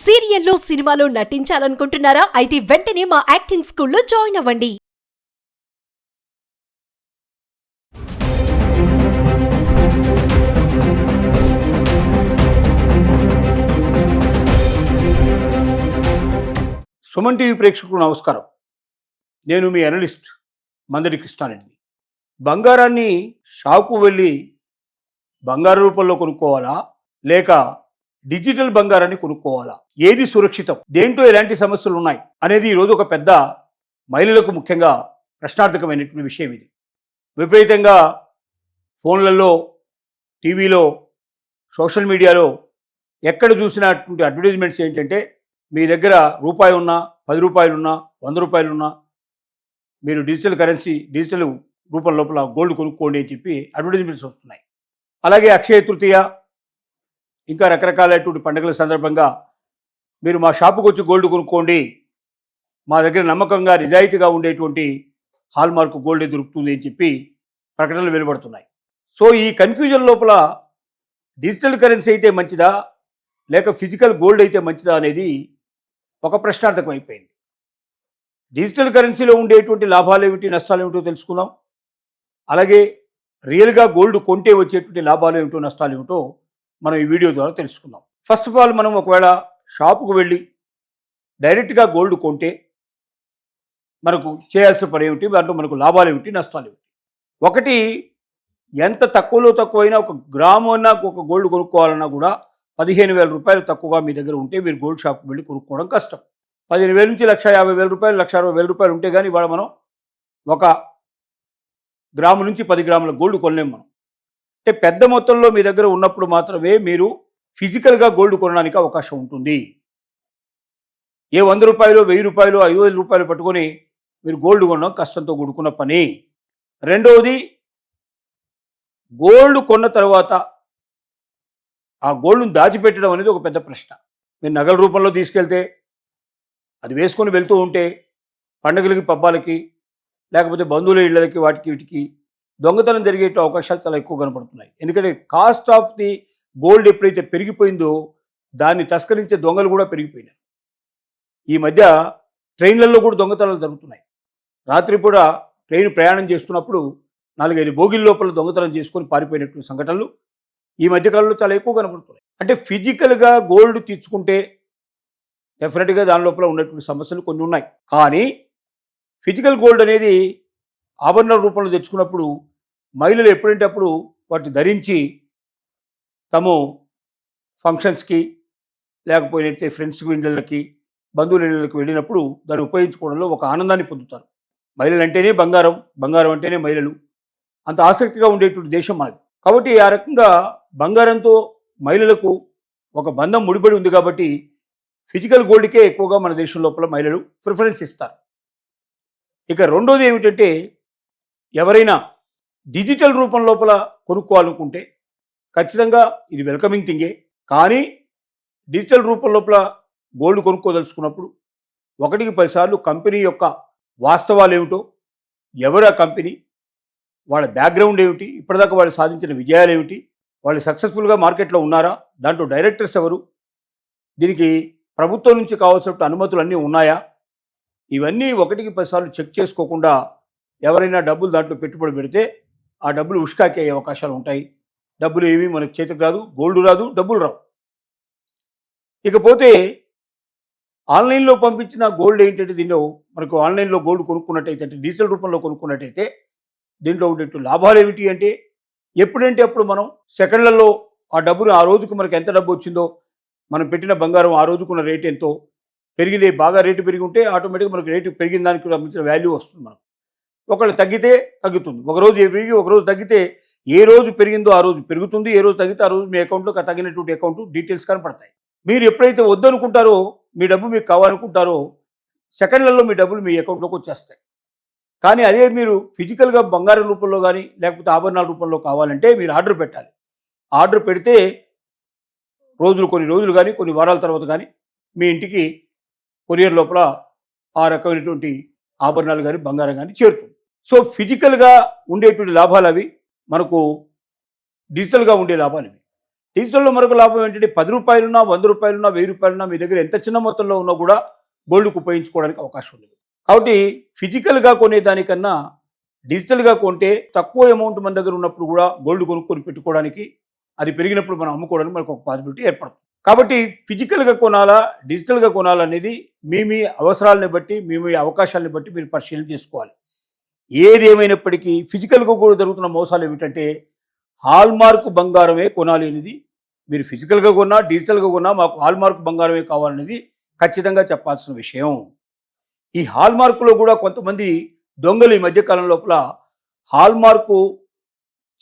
సీరియల్లో సినిమాలో నటించాలనుకుంటున్నారా? అయితే వెంటనే మా యాక్టింగ్ స్కూల్లో జాయిన్ అవ్వండి. సుమన్ టీవీ ప్రేక్షకులకు నమస్కారం. నేను మీ అనలిస్ట్ మందడి కృష్ణారెడ్డి. బంగారాన్ని షాపు వెళ్ళి బంగారు రూపంలో కొనుక్కోవాలా, లేక డిజిటల్ బంగారాన్ని కొనుక్కోవాలా? ఏది సురక్షితం? దేంట్లో ఎలాంటి సమస్యలు ఉన్నాయి అనేది ఈరోజు ఒక పెద్ద మహిళలకు ముఖ్యంగా ప్రశ్నార్థకమైనటువంటి విషయం ఇది. విపరీతంగా ఫోన్లలో, టీవీలో, సోషల్ మీడియాలో ఎక్కడ చూసినటువంటి అడ్వర్టైజ్మెంట్స్ ఏంటంటే, మీ దగ్గర రూపాయి ఉన్నా, 10 రూపాయలు ఉన్నా, 100 రూపాయలు ఉన్నా మీరు డిజిటల్ రూపం లోపల గోల్డ్ కొనుక్కోండి అని చెప్పి అడ్వర్టైజ్మెంట్స్ వస్తున్నాయి. అలాగే అక్షయ తృతీయ, ఇంకా రకరకాలైనటువంటి పండుగల సందర్భంగా మీరు మా షాపుకి వచ్చి గోల్డ్ కొనుక్కోండి, మా దగ్గర నమ్మకంగా నిజాయితీగా ఉండేటువంటి హాల్మార్క్ గోల్డ్ దొరుకుతుంది అని చెప్పి ప్రకటనలు వెలువడుతున్నాయి. సో ఈ కన్ఫ్యూజన్ లోపల డిజిటల్ కరెన్సీ అయితే మంచిదా, లేక ఫిజికల్ గోల్డ్ అయితే మంచిదా అనేది ఒక ప్రశ్నార్థకం అయిపోయింది. డిజిటల్ కరెన్సీలో ఉండేటువంటి లాభాలు ఏమిటి, నష్టాలు ఏమిటో తెలుసుకుందాం. అలాగే రియల్గా గోల్డ్ కొంటే వచ్చేటువంటి లాభాలు ఏమిటో, నష్టాలు ఏమిటో మనం ఈ వీడియో ద్వారా తెలుసుకుందాం. ఫస్ట్ ఆఫ్ ఆల్, మనం ఒకవేళ షాపుకు వెళ్ళి డైరెక్ట్గా గోల్డ్ కొంటే మనకు చేయాల్సిన పని ఏమిటి, దాంట్లో మనకు లాభాలు ఏమిటి, నష్టాలు ఏమిటి? ఒకటి, ఎంత తక్కువలో తక్కువైనా ఒక గ్రాము అన్నా ఒక గోల్డ్ కొనుక్కోవాలన్నా కూడా 15,000 రూపాయలు తక్కువగా మీ దగ్గర ఉంటే మీరు గోల్డ్ షాప్కి వెళ్ళి కొనుక్కోవడం కష్టం. 15,000 నుంచి 1,50,000 రూపాయలు, 1,60,000 రూపాయలు ఉంటే కానీ ఇవాళ మనం ఒక గ్రాము నుంచి 10 గ్రాముల గోల్డ్ కొనలేము మనం. అంటే పెద్ద మొత్తంలో మీ దగ్గర ఉన్నప్పుడు మాత్రమే మీరు ఫిజికల్గా గోల్డ్ కొనడానికి అవకాశం ఉంటుంది. ఏ 100 రూపాయలు, 1000 రూపాయలు, 5,000 రూపాయలు పట్టుకొని మీరు గోల్డ్ కొనడం కష్టంతో కూడుకున్న పని. రెండవది, గోల్డ్ కొన్న తర్వాత ఆ గోల్డ్ను దాచిపెట్టడం అనేది ఒక పెద్ద ప్రశ్న. మీరు నగల రూపంలో తీసుకెళ్తే, అది వేసుకొని వెళ్తూ ఉంటే పండుగలకి, పబ్బాలకి, లేకపోతే బంధువుల ఇళ్ళకి, వాటికి వీటికి దొంగతనం జరిగే అవకాశాలు చాలా ఎక్కువ కనపడుతున్నాయి. ఎందుకంటే కాస్ట్ ఆఫ్ ది గోల్డ్ ఎప్పుడైతే పెరిగిపోయిందో దాన్ని తస్కరించే దొంగలు కూడా పెరిగిపోయినాయి. ఈ మధ్య ట్రైన్లలో కూడా దొంగతనాలు జరుగుతున్నాయి. రాత్రిపూట ట్రైన్ ప్రయాణం చేస్తున్నప్పుడు 4-5 బోగిల లోపల దొంగతనం చేసుకొని పారిపోయినటువంటి సంఘటనలు ఈ మధ్యకాలంలో చాలా ఎక్కువ కనపడుతున్నాయి. అంటే ఫిజికల్గా గోల్డ్ తెచ్చుకుంటే డెఫినెట్గా దాని లోపల ఉన్నటువంటి సమస్యలు కొన్ని ఉన్నాయి. కానీ ఫిజికల్ గోల్డ్ అనేది ఆభరణాల రూపంలో తెచ్చుకున్నప్పుడు మహిళలు ఎప్పుడంటే అప్పుడు వాటిని ధరించి తాము ఫంక్షన్స్కి, లేకపోతే ఫ్రెండ్స్కి ఇళ్ళకి, బంధువుల ఇళ్ళకి వెళ్ళినప్పుడు దాన్ని ఉపయోగించుకోవడంలో ఒక ఆనందాన్ని పొందుతారు. మహిళలు అంటేనే బంగారం, బంగారం అంటేనే మహిళలు, అంత ఆసక్తిగా ఉండేటువంటి దేశం మనది. కాబట్టి ఆ రకంగా బంగారంతో మహిళలకు ఒక బంధం ముడిపడి ఉంది. కాబట్టి ఫిజికల్ గోల్డ్కే ఎక్కువగా మన దేశం లోపల మహిళలు ప్రిఫరెన్స్ ఇస్తారు. ఇక రెండోది ఏమిటంటే, ఎవరైనా డిజిటల్ రూపం లోపల కొనుక్కోవాలనుకుంటే ఖచ్చితంగా ఇది వెల్కమింగ్ థింగే. కానీ డిజిటల్ రూపం లోపల గోల్డ్ కొనుక్కోదలుచుకున్నప్పుడు 1కి 10 సార్లు కంపెనీ యొక్క వాస్తవాలు ఏమిటో, ఎవరు ఆ కంపెనీ, వాళ్ళ బ్యాక్గ్రౌండ్ ఏమిటి, ఇప్పటిదాకా వాళ్ళు సాధించిన విజయాలు ఏమిటి, వాళ్ళు సక్సెస్ఫుల్గా మార్కెట్లో ఉన్నారా, దాంట్లో డైరెక్టర్స్ ఎవరు, దీనికి ప్రభుత్వం నుంచి కావాల్సిన అనుమతులు అన్నీ ఉన్నాయా, ఇవన్నీ 1కి 10 సార్లు చెక్ చేసుకోకుండా ఎవరైనా డబ్బులు దాంట్లో పెట్టుబడి పెడితే ఆ డబ్బులు ఉష్కాకి అయ్యే అవకాశాలు ఉంటాయి. డబ్బులు ఏమీ మనకు చేతికి రాదు, గోల్డ్ రాదు, డబ్బులు రావు. ఇకపోతే ఆన్లైన్లో పంపించిన గోల్డ్ ఏంటంటే, దీనిలో మనకు ఆన్లైన్లో గోల్డ్ కొనుక్కున్నట్టయితే, అంటే డిజిటల్ రూపంలో కొనుక్కున్నట్టయితే దీంట్లో ఉండేట్టు లాభాలు ఏమిటి అంటే, ఎప్పుడంటే అప్పుడు మనం సెకండ్లలో ఆ డబ్బును, ఆ రోజుకు మనకు ఎంత డబ్బు వచ్చిందో, మనం పెట్టిన బంగారం ఆ రోజుకున్న రేట్ ఎంతో పెరిగితే, బాగా రేటు పెరిగి ఉంటే ఆటోమేటిక్గా మనకు రేటు పెరిగిన దానికి సంబంధించిన వాల్యూ వస్తుంది. మనం ఒకళ్ళు తగ్గితే తగ్గుతుంది, ఒకరోజు పెరిగి ఒకరోజు తగ్గితే ఏ రోజు పెరిగిందో ఆ రోజు పెరుగుతుంది, ఏ రోజు తగ్గితే ఆ రోజు మీ అకౌంట్లో తగ్గినటువంటి అకౌంట్ డీటెయిల్స్ కనపడతాయి. మీరు ఎప్పుడైతే వద్దనుకుంటారో, మీ డబ్బు మీకు కావాలనుకుంటారో, సెకండ్లలో మీ డబ్బులు మీ అకౌంట్లోకి వచ్చేస్తాయి. కానీ అదే మీరు ఫిజికల్గా బంగారం రూపంలో కానీ, లేకపోతే ఆభరణాల రూపంలో కావాలంటే మీరు ఆర్డర్ పెట్టాలి. ఆర్డర్ పెడితే కొన్ని రోజులు కానీ, కొన్ని వారాల తర్వాత కానీ మీ ఇంటికి కొరియర్ లోపల ఆ రకమైనటువంటి ఆభరణాలు కానీ, బంగారం కానీ చేరుతుంది. సో ఫిజికల్గా ఉండేటువంటి లాభాలు అవి, మనకు డిజిటల్గా ఉండే లాభాలు ఇవి. డిజిటల్లో మరొక లాభం ఏంటంటే రూ. 10 రూ. 100 రూ. 1000 మీ దగ్గర ఎంత చిన్న మొత్తంలో ఉన్నా కూడా గోల్డ్కు ఉపయోగించుకోవడానికి అవకాశం ఉంది. కాబట్టి ఫిజికల్గా కొనేదానికన్నా డిజిటల్గా కొంటే తక్కువ అమౌంట్ మన దగ్గర ఉన్నప్పుడు కూడా గోల్డ్ కొనుక్కొని పెట్టుకోవడానికి, అది పెరిగినప్పుడు మనం అమ్ముకోవడానికి మనకు ఒక పాసిబిలిటీ ఏర్పడుతుంది. కాబట్టి ఫిజికల్గా కొనాలా డిజిటల్గా కొనాలనేది మీ అవసరాలని బట్టి మీ అవకాశాలను బట్టి మీరు పరిశీలన చేసుకోవాలి. ఏది ఏమైనప్పటికీ ఫిజికల్గా కూడా జరుగుతున్న మోసాలు ఏమిటంటే హాల్మార్క్ బంగారమే కొనాలి అనేది, మీరు ఫిజికల్గా కొన్నా డిజిటల్గా కొన్నా మాకు హాల్మార్క్ బంగారమే కావాలనేది ఖచ్చితంగా చెప్పాల్సిన విషయం. ఈ హాల్మార్కులో కూడా కొంతమంది దొంగలు ఈ మధ్యకాలం లోపల హాల్మార్కు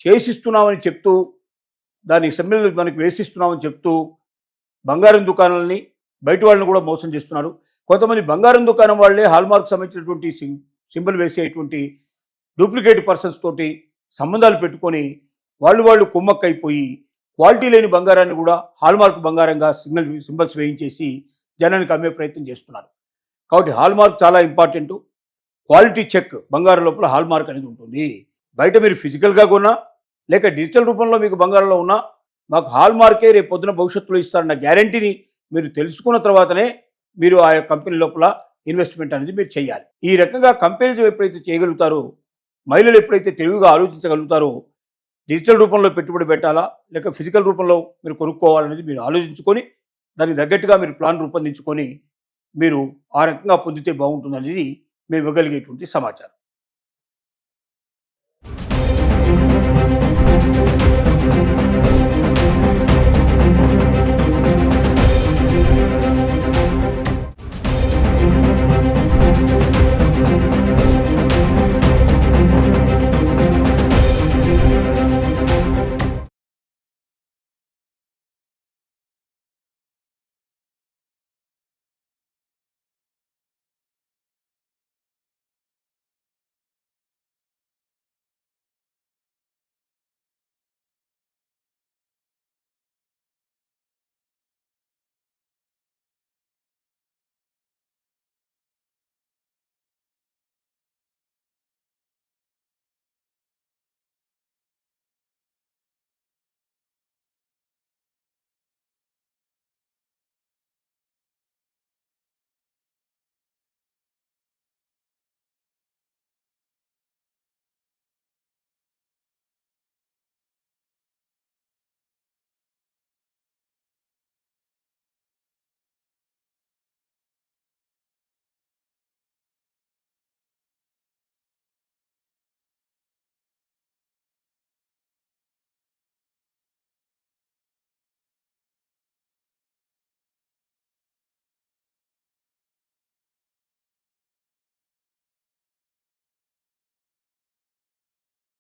చేసిస్తున్నామని చెప్తూ, దాని సెమ్మెల్ మనకి వేసిస్తున్నామని చెప్తూ బంగారం దుకాణాలని బయట వాళ్ళని కూడా మోసం చేస్తున్నారు. కొంతమంది బంగారం దుకాణం వాళ్ళే హాల్మార్క్ సంబంధించినటువంటి సింబల్ వేసేటువంటి డూప్లికేట్ పర్సన్స్ తోటి సంబంధాలు పెట్టుకొని వాళ్ళు కుమ్మక్కైపోయి క్వాలిటీ లేని బంగారాన్ని కూడా హాల్మార్క్ బంగారంగా సింబల్స్ వేయించేసి జనానికి అమ్మే ప్రయత్నం చేస్తున్నారు. కాబట్టి హాల్మార్క్ చాలా ఇంపార్టెంట్. క్వాలిటీ చెక్ బంగారం లోపల హాల్మార్క్ అనేది ఉంటుంది. బయట మీరు ఫిజికల్గా కొన్నా లేక డిజిటల్ రూపంలో మీకు బంగారంలో ఉన్నా మాకు హాల్మార్కే రేపు పొద్దున భవిష్యత్తులో ఇస్తారన్న గ్యారంటీని మీరు తెలుసుకున్న తర్వాతనే మీరు ఆ కంపెనీ లోపల ఇన్వెస్ట్మెంట్ అనేది మీరు చేయాలి. ఈ రకంగా కంపెనీలు ఎప్పుడైతే చేయగలుగుతారో, మహిళలు ఎప్పుడైతే తెలివిగా ఆలోచించగలుగుతారో, డిజిటల్ రూపంలో పెట్టుబడి పెట్టాలా లేక ఫిజికల్ రూపంలో మీరు కొనుక్కోవాలనేది మీరు ఆలోచించుకొని దానికి తగ్గట్టుగా మీరు ప్లాన్ రూపొందించుకొని మీరు ఆ రకంగా పొందితే బాగుంటుందనేది మేము ఇవ్వగలిగేటువంటి సమాచారం.